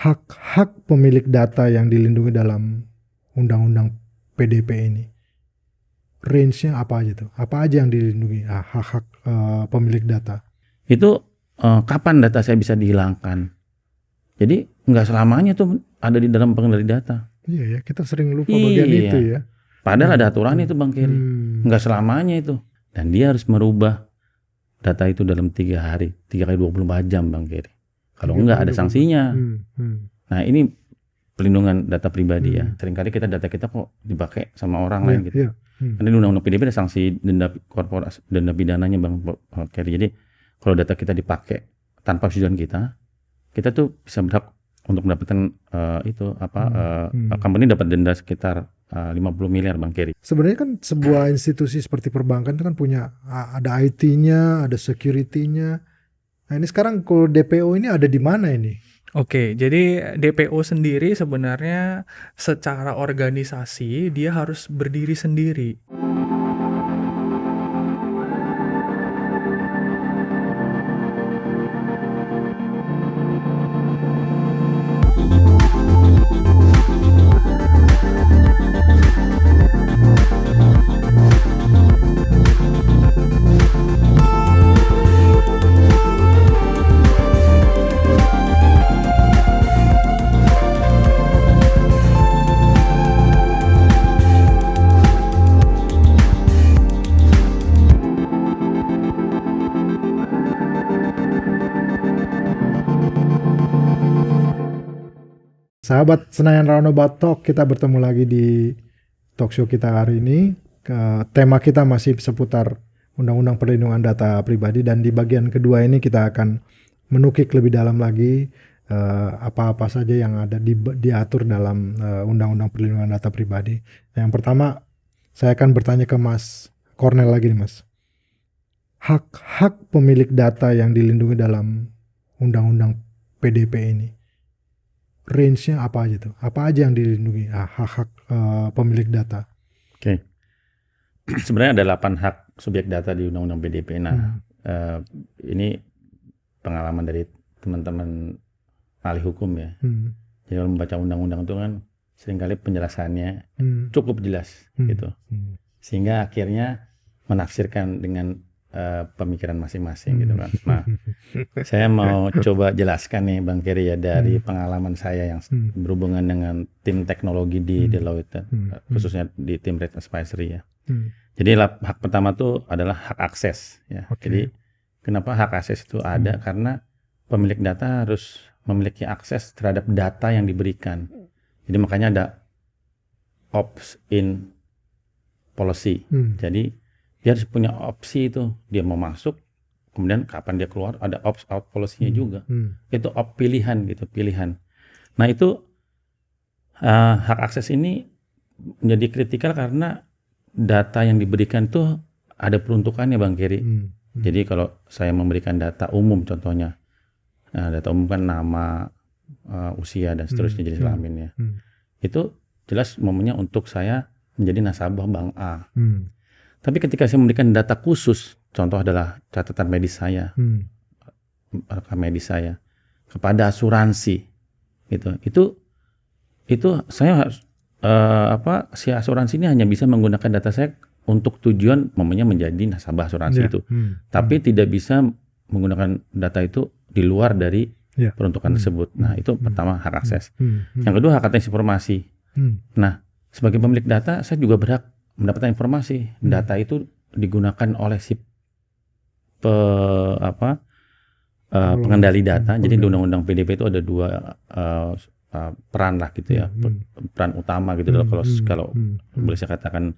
hak-hak pemilik data yang dilindungi dalam undang-undang PDP ini, range-nya apa aja tuh? Apa aja yang dilindungi hak-hak pemilik data? Itu kapan data saya bisa dihilangkan? Jadi nggak selamanya tuh ada di dalam pengendali data. Iya ya, kita sering lupa bagian itu ya. Padahal ada aturannya itu Bang Keri. Nggak selamanya itu. Dan dia harus merubah data itu dalam 3 hari, 3 kali 24 jam Bang Keri. Kalau enggak ada sanksinya. Nah ini pelindungan data pribadi ya. Seringkali data kita kok dipakai sama orang lain gitu. Karena di undang-undang PDP ada sanksi denda korporasi, denda pidananya Bang Keri. Jadi kalau data kita dipakai tanpa persetujuan kita tuh bisa berhak untuk mendapatkan company dapat denda sekitar 50 miliar Bang Keri. Sebenarnya kan sebuah institusi seperti perbankan itu kan punya ada IT-nya, ada security-nya. Nah ini sekarang kalau DPO ini ada di mana ini? Oke, jadi DPO sendiri sebenarnya secara organisasi dia harus berdiri sendiri. Sahabat Senayan Roundabout Talk, kita bertemu lagi di talk show kita hari ini. Tema kita masih seputar Undang-Undang Perlindungan Data Pribadi, dan di bagian kedua ini kita akan menukik lebih dalam lagi apa-apa saja yang ada diatur dalam Undang-Undang Perlindungan Data Pribadi. Yang pertama, saya akan bertanya ke Mas Cornel lagi nih Mas. Hak-hak pemilik data yang dilindungi dalam Undang-Undang PDP ini, range-nya apa aja tuh? Apa aja yang dilindungi hak-hak pemilik data? Oke. Sebenarnya ada 8 hak subjek data di Undang-Undang PDP. Nah, ini pengalaman dari teman-teman ahli hukum ya. Jadi kalau membaca undang-undang itu kan seringkali penjelasannya cukup jelas gitu. Sehingga akhirnya menafsirkan dengan pemikiran masing-masing gitu kan. Nah, saya mau coba jelaskan nih Bang Keri ya dari pengalaman saya yang berhubungan dengan tim teknologi di Deloitte, khususnya di tim Rate Advisory ya. Jadi hak pertama tuh adalah hak akses ya. Jadi kenapa hak akses itu ada? Karena pemilik data harus memiliki akses terhadap data yang diberikan. Jadi makanya ada opt-in policy. Jadi dia harus punya opsi itu, dia mau masuk, kemudian kapan dia keluar, ada opt-out policy-nya juga. Itu pilihan gitu, pilihan. Nah itu hak akses ini menjadi kritikal karena data yang diberikan tuh ada peruntukannya Bang Keri. Jadi kalau saya memberikan data umum contohnya, data umum kan nama, usia dan seterusnya jenis kelaminnya. Itu jelas momennya untuk saya menjadi nasabah Bank A. Tapi ketika saya memberikan data khusus, contoh adalah catatan medis saya, rekam medis saya, kepada asuransi, gitu. Itu saya harus si asuransi ini hanya bisa menggunakan data saya untuk tujuan momennya menjadi nasabah asuransi itu, tapi tidak bisa menggunakan data itu di luar dari peruntukan tersebut. Nah itu pertama hak akses. Yang kedua hak akses informasi. Nah sebagai pemilik data saya juga berhak mendapatkan informasi. Data itu digunakan oleh si pengendali data. Jadi di Undang-Undang PDP itu ada 2 peran lah gitu ya, peran utama gitu. Kalau boleh saya katakan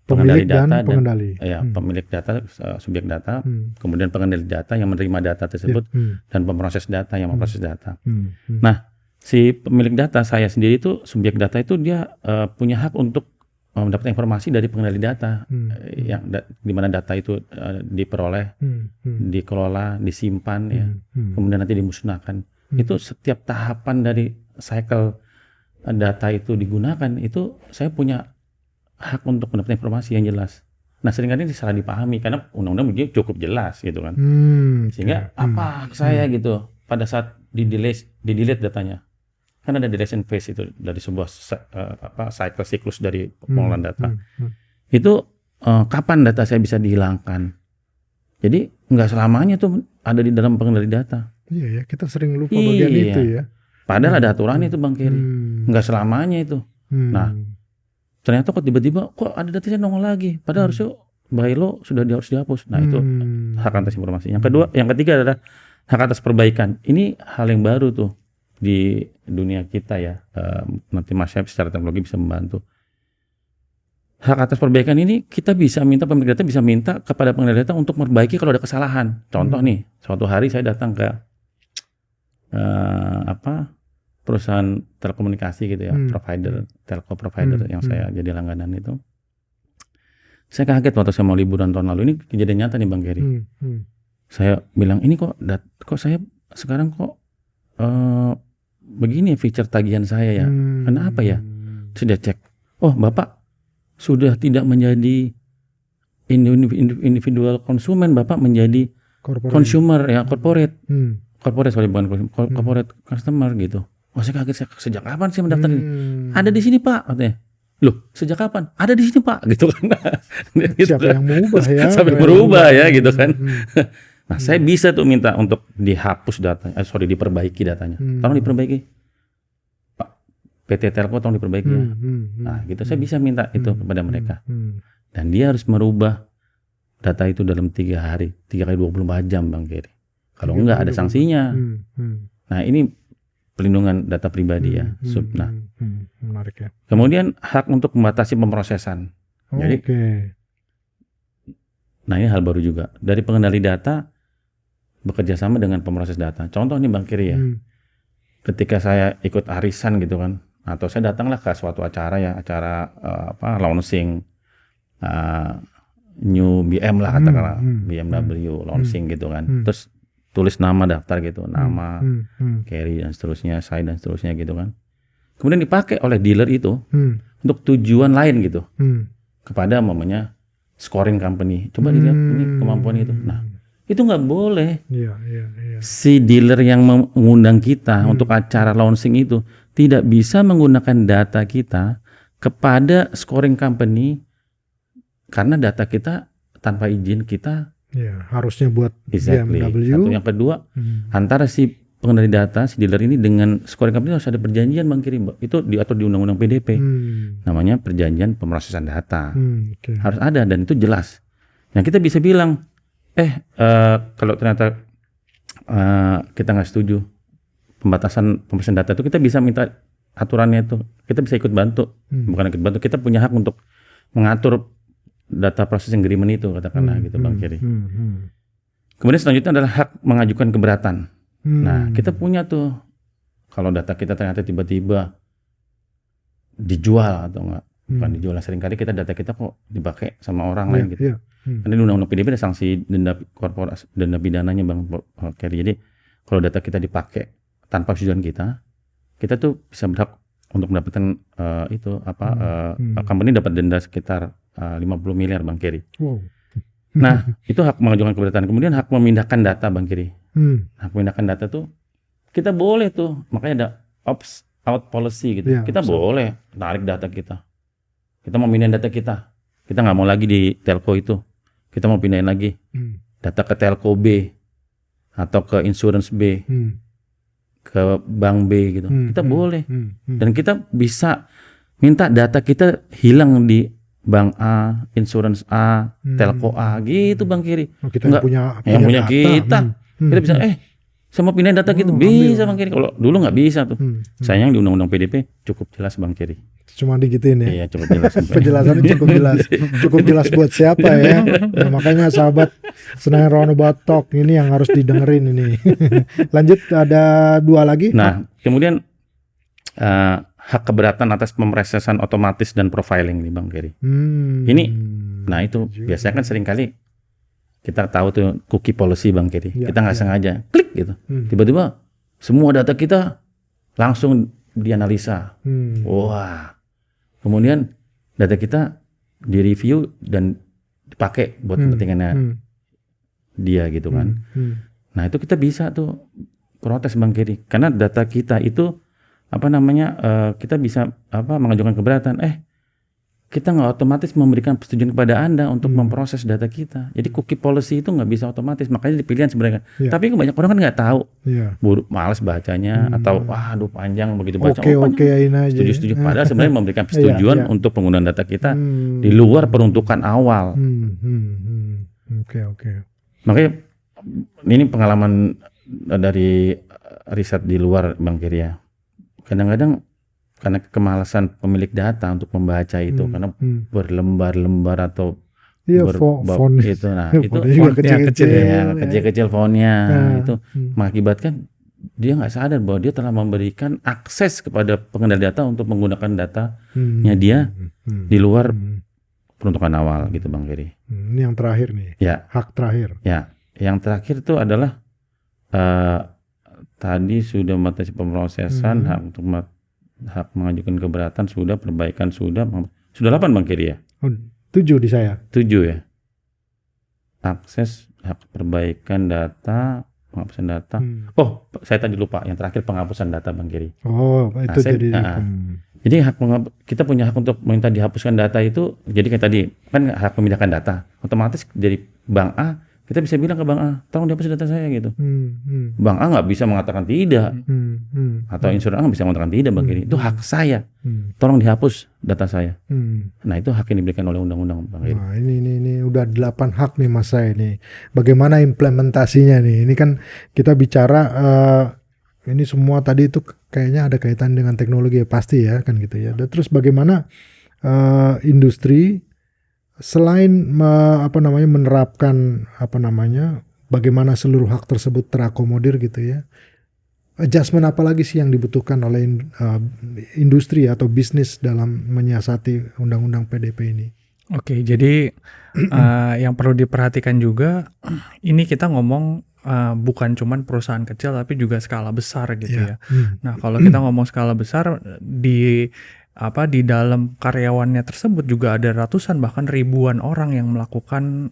pengendali data dan pemilik data, subjek data, kemudian pengendali data yang menerima data tersebut, dan pemroses data yang memproses data. Nah si pemilik data, saya sendiri itu subjek data itu dia punya hak untuk mendapatkan informasi dari pengendali data, yang di mana data itu diperoleh, dikelola, disimpan, ya, kemudian nanti dimusnahkan. Itu setiap tahapan dari cycle data itu digunakan, itu saya punya hak untuk mendapatkan informasi yang jelas. Nah seringkali ini salah dipahami karena undang-undang begini cukup jelas gitu kan, sehingga apa hak saya gitu pada saat di delete datanya. kan ada deletion phase itu dari sebuah siklus dari pengolahan data. Itu kapan data saya bisa dihilangkan? Jadi nggak selamanya tuh ada di dalam pengendali data. Iya ya, kita sering lupa bagian itu ya. Padahal ada aturan itu Bang Keri. Nggak selamanya itu. Nah, ternyata kok tiba-tiba kok ada data saya nongol lagi. Padahal harusnya by law sudah harus dihapus. Nah, itu hak atas informasi. Yang ketiga adalah hak atas perbaikan. Ini hal yang baru tuh di dunia kita ya. Nanti Mas Syed secara teknologi bisa membantu. Hak atas perbaikan ini kita bisa minta, pemilik data bisa minta kepada pengendali data untuk memperbaiki kalau ada kesalahan. Contoh nih, suatu hari saya datang ke perusahaan telekomunikasi gitu ya, telco provider yang saya jadi langganan itu. Saya kaget waktu saya mau liburan tahun lalu, ini kejadian nyata nih Bang Keri. Saya bilang ini kok saya sekarang kok begini feature tagihan saya ya, kenapa ya? Sudah cek, oh Bapak sudah tidak menjadi individual konsumen, Bapak menjadi consumer ya, corporate customer gitu. Oh saya kaget, sejak kapan sih mendaftar ini? Ada di sini Pak, katanya. Loh sejak kapan? Ada di sini Pak, gitu kan. Siapa yang merubah ya? Siapa yang merubah ya, gitu kan. Nah saya bisa tuh minta untuk dihapus datanya, diperbaiki datanya. Tolong diperbaiki. PT Telco tolong diperbaiki ya. Nah gitu saya bisa minta itu kepada mereka. Dan dia harus merubah data itu dalam 3 kali 24 jam Bang Keri. Kalau enggak ada sanksinya. Nah ini pelindungan data pribadi ya. Nah, menarik ya. Kemudian hak untuk membatasi pemrosesan. Jadi, nah ini hal baru juga. Dari pengendali data bekerja sama dengan pemroses data. Contoh nih Bang Keri ya. Ketika saya ikut arisan gitu kan, atau saya datanglah ke suatu acara ya, acara launching new BM lah katakanlah, BMW launching gitu kan. Terus tulis nama daftar gitu, nama Keri dan seterusnya, saya dan seterusnya gitu kan. Kemudian dipakai oleh dealer itu untuk tujuan lain gitu, kepada namanya scoring company. Coba dilihat ini kemampuan itu. Nah itu nggak boleh. Si dealer yang mengundang kita untuk acara launching itu tidak bisa menggunakan data kita kepada scoring company karena data kita tanpa izin kita. Ya, harusnya buat BMW. BMW. Satu, yang kedua, antara si pengendali data, si dealer ini dengan scoring company harus ada perjanjian Bang Keri. Itu diatur di Undang-Undang PDP. Namanya perjanjian pemrosesan data. Harus ada dan itu jelas. Nah kita bisa bilang, kalau ternyata kita nggak setuju pembatasan pemrosesan data itu, kita bisa minta aturannya itu. Kita bisa ikut bantu. Bukan ikut bantu, kita punya hak untuk mengatur data processing agreement itu, katakanlah gitu Bang Keri. Kemudian selanjutnya adalah hak mengajukan keberatan. Nah kita punya tuh, kalau data kita ternyata tiba-tiba dijual atau enggak, bukan dijual, seringkali kita data kita kok dipakai sama orang lain gitu. Karena di Undang-Undang PDP ada sanksi denda korporasi, denda pidananya Bang Keri. Jadi kalau data kita dipakai tanpa persetujuan kita tuh bisa berhak untuk mendapatkan company dapat denda sekitar 50 miliar Bang Keri. Nah itu hak mengajukan keberatan. Kemudian hak memindahkan data Bang Keri. Hak memindahkan data tuh kita boleh tuh, makanya ada opt out policy gitu. Kita boleh tarik data kita. Kita mau pindahin data kita nggak mau lagi di telco itu. Kita mau pindahin lagi data ke telco B atau ke insurance B, ke bank B gitu. Kita boleh. Dan kita bisa minta data kita hilang di bank A, insurance A, telco A gitu Bang Keri. Kita yang punya kita. Kita bisa saya mau pindahin data gitu bisa Bang Keri. Kalau dulu nggak bisa tuh. Sayang di Undang-Undang PDP cukup jelas Bang Keri. Cuma digituin ya. Iya cukup jelas. Penjelasannya cukup jelas. Cukup jelas buat siapa ya. Nah, makanya sahabat Senayan Roundabout Talk ini yang harus didengerin ini. Lanjut, ada 2 lagi. Nah kemudian hak keberatan atas pemrosesan otomatis dan profiling nih Bang Keri. Ini, nah itu biasanya kan seringkali kita tahu tuh cookie policy Bang Keri. Kita nggak sengaja klik gitu, tiba-tiba semua data kita langsung dianalisa. Wah, kemudian data kita direview dan dipakai buat kepentingannya dia gitu kan. Nah itu kita bisa tuh protes Bang Keri, karena data kita itu kita bisa mengajukan keberatan. Kita nggak otomatis memberikan persetujuan kepada Anda untuk memproses data kita. Jadi cookie policy itu nggak bisa otomatis, makanya dipilihan sebenarnya. Tapi banyak orang kan nggak tahu, malas bacanya atau aduh panjang begitu baca. Oke-okein aja. Setuju. Padahal sebenarnya memberikan persetujuan untuk penggunaan data kita di luar peruntukan awal. Oke. Makanya ini pengalaman dari riset di luar Bang Kiri ya. Kadang-kadang karena kemalasan pemilik data untuk membaca itu karena berlembar-lembar atau font itu, itu juga kecil-kecil fontnya itu mengakibatkan dia nggak sadar bahwa dia telah memberikan akses kepada pengendali data untuk menggunakan datanya dia di luar peruntukan awal gitu Bang Kiri. Ini yang terakhir nih. Ya. Hak terakhir. Ya, yang terakhir itu adalah tadi sudah membatasi pemrosesan hak mengajukan keberatan sudah, perbaikan sudah 8 Bang Kiri ya? 7 di saya. 7 ya. Akses, hak perbaikan data, penghapusan data. Saya tadi lupa yang terakhir penghapusan data Bang Kiri. Itu jadi kita punya hak untuk minta dihapuskan data itu. Jadi kayak tadi kan hak memindahkan data. Otomatis dari Bank A kita bisa bilang ke Bank A, tolong dihapus data saya gitu. Bank A nggak bisa mengatakan tidak, atau insuran A nggak bisa mengatakan tidak Bang Kiri. Itu hak saya, tolong dihapus data saya. Nah itu hak yang diberikan oleh undang-undang Bang Kiri. Nah ini udah 8 hak nih Mas saya nih. Bagaimana implementasinya nih? Ini kan kita bicara ini semua tadi itu kayaknya ada kaitan dengan teknologi ya pasti ya kan gitu ya. Dan terus bagaimana industri selain menerapkan bagaimana seluruh hak tersebut terakomodir gitu ya, adjustment apa lagi sih yang dibutuhkan oleh industri atau bisnis dalam menyiasati undang-undang PDP ini? Oke, jadi yang perlu diperhatikan juga, ini kita ngomong bukan cuman perusahaan kecil tapi juga skala besar gitu ya. Nah kalau kita ngomong skala besar di dalam karyawannya tersebut juga ada ratusan bahkan ribuan orang yang melakukan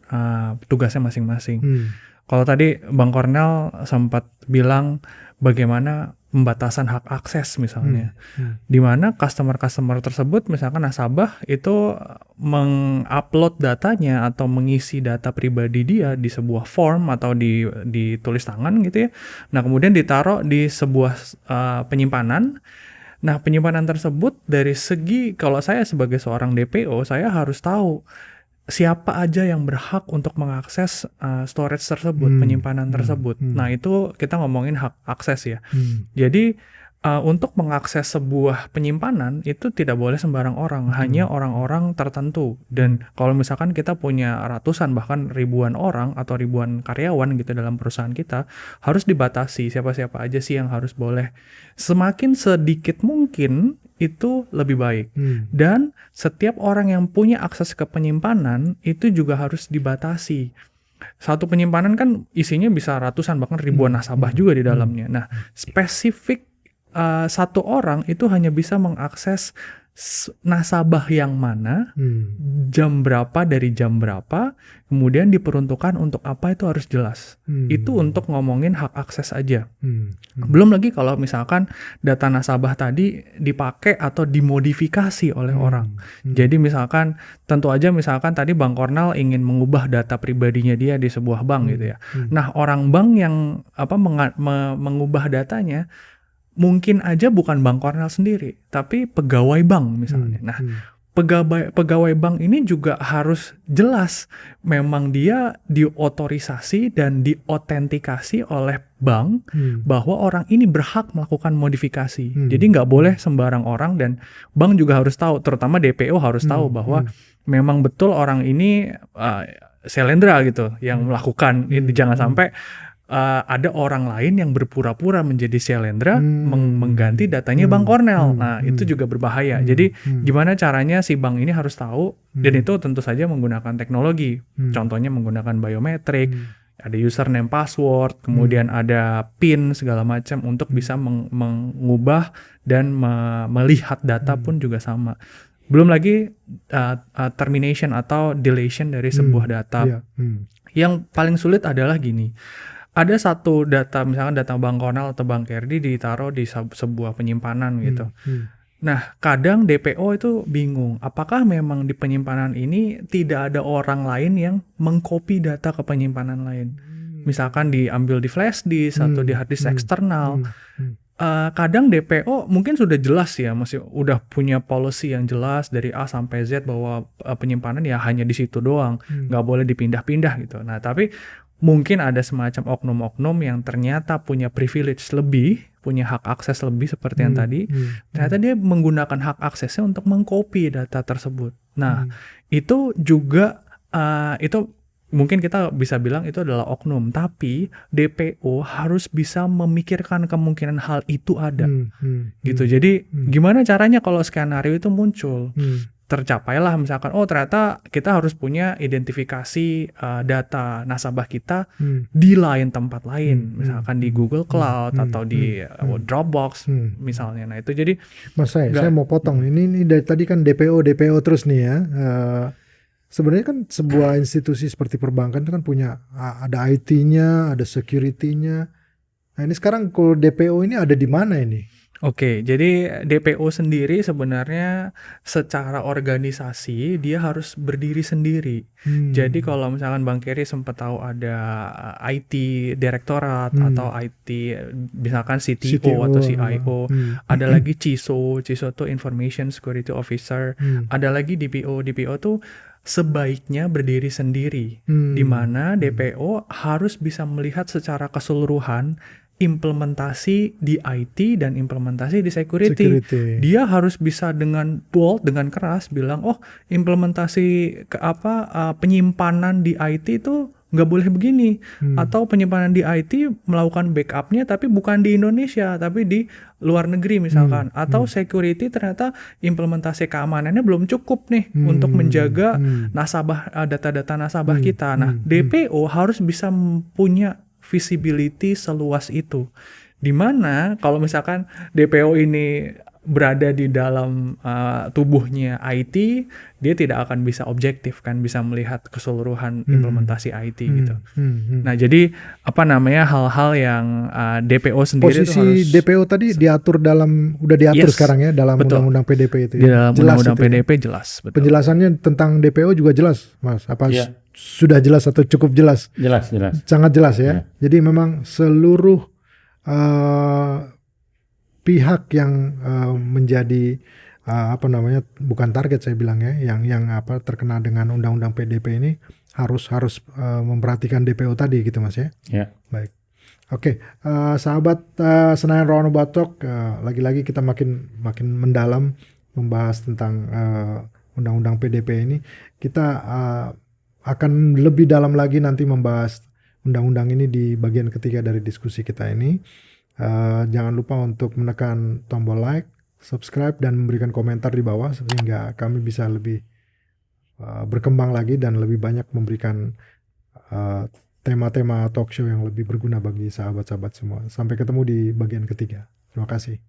tugasnya masing-masing. Kalau tadi Bang Kornel sempat bilang bagaimana pembatasan hak akses misalnya, di mana customer tersebut misalkan nasabah itu mengupload datanya atau mengisi data pribadi dia di sebuah form atau di tulis tangan gitu ya. Nah kemudian ditaruh di sebuah penyimpanan. Nah, penyimpanan tersebut dari segi kalau saya sebagai seorang DPO, saya harus tahu siapa aja yang berhak untuk mengakses storage tersebut, penyimpanan tersebut. Nah, itu kita ngomongin hak akses ya. Jadi, untuk mengakses sebuah penyimpanan itu tidak boleh sembarang orang, hanya orang-orang tertentu. Dan kalau misalkan kita punya ratusan bahkan ribuan orang atau ribuan karyawan gitu dalam perusahaan kita, harus dibatasi siapa-siapa aja sih yang harus boleh. Semakin sedikit mungkin itu lebih baik. Dan setiap orang yang punya akses ke penyimpanan itu juga harus dibatasi. Satu penyimpanan kan isinya bisa ratusan bahkan ribuan nasabah juga di dalamnya. Nah, spesifik satu orang itu hanya bisa mengakses nasabah yang mana, jam berapa dari jam berapa, kemudian diperuntukkan untuk apa itu harus jelas. Itu untuk ngomongin hak akses aja. Belum lagi kalau misalkan data nasabah tadi dipakai atau dimodifikasi oleh orang. Jadi misalkan tentu aja misalkan tadi Bang Kornel ingin mengubah data pribadinya dia di sebuah bank gitu ya. Nah orang bank yang mengubah datanya mungkin aja bukan Bang Kornel sendiri, tapi pegawai bank misalnya. Nah, pegawai bank ini juga harus jelas memang dia diotorisasi dan diautentikasi oleh bank bahwa orang ini berhak melakukan modifikasi. Jadi nggak boleh sembarang orang, dan bank juga harus tahu, terutama DPO harus tahu bahwa memang betul orang ini Selendra gitu yang melakukan. Jangan sampai ada orang lain yang berpura-pura menjadi Selendra mengganti datanya Bang Kornel. Nah, itu juga berbahaya. Jadi, gimana caranya si bank ini harus tahu, dan itu tentu saja menggunakan teknologi. Contohnya menggunakan biometrik, ada username, password, kemudian ada PIN segala macam untuk bisa mengubah dan melihat data pun juga sama. Belum lagi termination atau deletion dari sebuah data. Yang paling sulit adalah gini. ada satu data, misalkan data Bang Konal atau Bang Kerdi ditaruh di sebuah penyimpanan gitu. Nah, kadang DPO itu bingung, apakah memang di penyimpanan ini tidak ada orang lain yang mengcopy data ke penyimpanan lain. Misalkan diambil di flash disk atau di hard disk eksternal. Kadang DPO mungkin sudah jelas ya, masih udah punya policy yang jelas dari A sampai Z bahwa penyimpanan ya hanya di situ doang, nggak boleh dipindah-pindah gitu. Nah, tapi mungkin ada semacam oknum-oknum yang ternyata punya privilege lebih, punya hak akses lebih seperti yang tadi. Ternyata dia menggunakan hak aksesnya untuk mengcopy data tersebut. Nah, itu juga itu mungkin kita bisa bilang itu adalah oknum, tapi DPO harus bisa memikirkan kemungkinan hal itu ada, gitu. Jadi gimana caranya kalau skenario itu muncul? Tercapailah misalkan, oh ternyata kita harus punya identifikasi data nasabah kita di lain tempat lain, misalkan di Google Cloud atau di Dropbox misalnya. Nah itu jadi, Mas saya mau potong. Ini dari tadi kan DPO terus nih ya. Sebenarnya kan sebuah institusi seperti perbankan itu kan punya ada IT-nya, ada security-nya. Nah ini sekarang kalau DPO ini ada di mana ini? Oke, jadi DPO sendiri sebenarnya secara organisasi dia harus berdiri sendiri. Jadi kalau misalkan Bang Kerry sempat tahu ada IT direktorat atau IT misalkan CTO atau CIO, ada lagi CISO itu Information Security Officer, ada lagi DPO tuh sebaiknya berdiri sendiri, di mana DPO harus bisa melihat secara keseluruhan implementasi di IT dan implementasi di security. Dia harus bisa dengan bold, dengan keras bilang, oh implementasi penyimpanan di IT itu nggak boleh begini, atau penyimpanan di IT melakukan backupnya tapi bukan di Indonesia tapi di luar negeri misalkan, atau security ternyata implementasi keamanannya belum cukup nih untuk menjaga nasabah, data-data nasabah kita. Nah, DPO harus bisa punya visibility seluas itu. Dimana kalau misalkan DPO ini berada di dalam tubuhnya IT, dia tidak akan bisa objektif kan, bisa melihat keseluruhan implementasi IT gitu. Nah, jadi hal-hal yang DPO sendiri posisi itu harus, DPO tadi diatur udah diatur sekarang ya dalam undang-undang PDP itu. Di dalam undang-undang PDP jelas. Betul. Penjelasannya tentang DPO juga jelas, Mas. Apa sudah jelas atau cukup jelas? Jelas. Sangat jelas ya. Jadi memang seluruh pihak yang menjadi bukan target saya bilang ya, yang terkena dengan undang-undang PDP ini harus memperhatikan DPO tadi gitu Mas ya. Ya. Baik. Oke, sahabat Senayan Roundabout Talk, lagi-lagi kita makin mendalam membahas tentang undang-undang PDP ini. Kita akan lebih dalam lagi nanti membahas undang-undang ini di bagian ketiga dari diskusi kita ini. Jangan lupa untuk menekan tombol like, subscribe, dan memberikan komentar di bawah sehingga kami bisa lebih berkembang lagi dan lebih banyak memberikan tema-tema talk show yang lebih berguna bagi sahabat-sahabat semua. Sampai ketemu di bagian ketiga. Terima kasih.